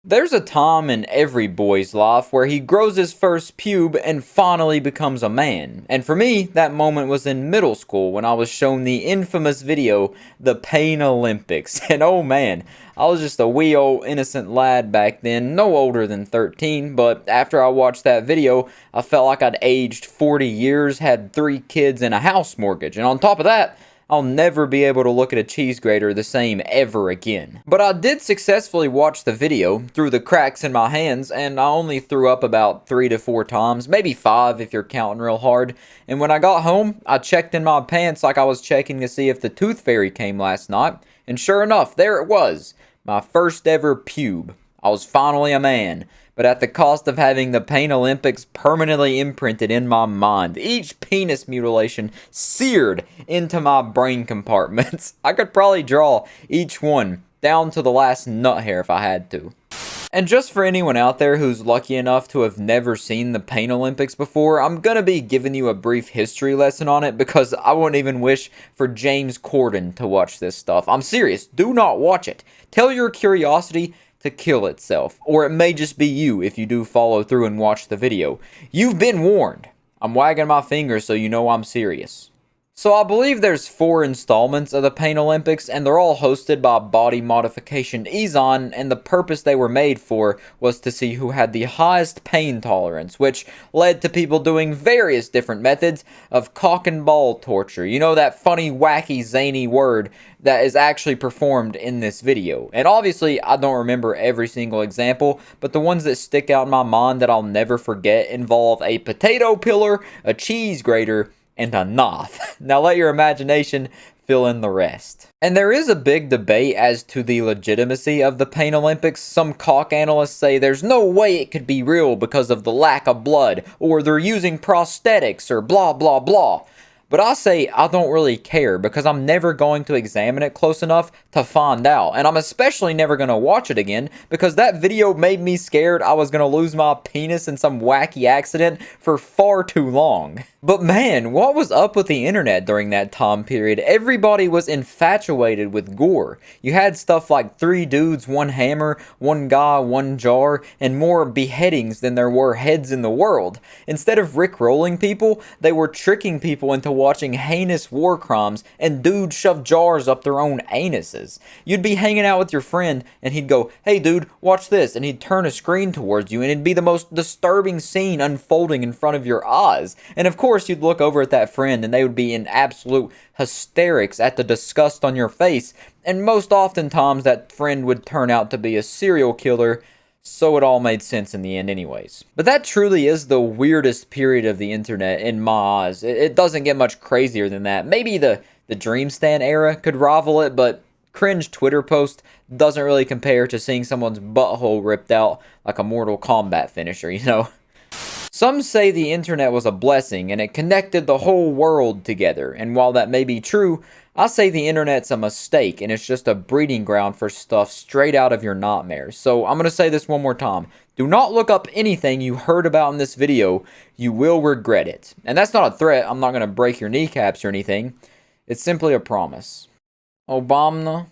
There's a time in every boy's life where he grows his first pube and finally becomes a man. And for me, that moment was in middle school when I was shown the infamous video, The Pain Olympics. And oh man, I was just a wee old innocent lad back then, no older than 13, but after I watched that video, I felt like I'd aged 40 years, had 3 kids and a house mortgage. And on top of that, I'll never be able to look at a cheese grater the same ever again. But I did successfully watch the video through the cracks in my hands, and I only threw up about 3 to 4 times, maybe 5 if you're counting real hard. And when I got home, I checked in my pants like I was checking to see if the tooth fairy came last night, and sure enough, there it was, my first ever pube. I was finally a man, but at the cost of having the Pain Olympics permanently imprinted in my mind. Each penis mutilation seared into my brain compartments. I could probably draw each one down to the last nut hair if I had to. And just for anyone out there who's lucky enough to have never seen the Pain Olympics before, I'm gonna be giving you a brief history lesson on it because I wouldn't even wish for James Corden to watch this stuff. I'm serious, do not watch it. Tell your curiosity to kill itself, or it may just be you if you do follow through and watch the video. You've been warned. I'm wagging my finger so you know I'm serious. So I believe there's 4 installments of the Pain Olympics, and they're all hosted by Body Modification Izon, and the purpose they were made for was to see who had the highest pain tolerance, which led to people doing various different methods of cock and ball torture. You know, that funny, wacky, zany word that is actually performed in this video. And obviously, I don't remember every single example, but the ones that stick out in my mind that I'll never forget involve a potato peeler, a cheese grater, and a knife. Now let your imagination fill in the rest. And there is a big debate as to the legitimacy of the Pain Olympics. Some cock analysts say there's no way it could be real because of the lack of blood, or they're using prosthetics, or blah blah blah. But I say I don't really care because I'm never going to examine it close enough to find out. And I'm especially never going to watch it again because that video made me scared I was going to lose my penis in some wacky accident for far too long. But man, what was up with the internet during that time period? Everybody was infatuated with gore. You had stuff like 3 dudes, 1 hammer, 1 guy, 1 jar, and more beheadings than there were heads in the world. Instead of rickrolling people, they were tricking people into watching heinous war crimes, and dudes shove jars up their own anuses. You'd be hanging out with your friend, and he'd go, "Hey dude, watch this," and he'd turn a screen towards you, and it'd be the most disturbing scene unfolding in front of your eyes. And of course, you'd look over at that friend, and they would be in absolute hysterics at the disgust on your face, and most oftentimes that friend would turn out to be a serial killer, so it all made sense in the end anyways. But that truly is the weirdest period of the internet in my eyes. It doesn't get much crazier than that. Maybe the Dreamstand era could rival it, but cringe Twitter post doesn't really compare to seeing someone's butthole ripped out like a Mortal Kombat finisher, you know? Some say the internet was a blessing and it connected the whole world together, and while that may be true, I say the internet's a mistake and it's just a breeding ground for stuff straight out of your nightmares. So I'm going to say this one more time. Do not look up anything you heard about in this video. You will regret it. And that's not a threat. I'm not going to break your kneecaps or anything. It's simply a promise. Obama.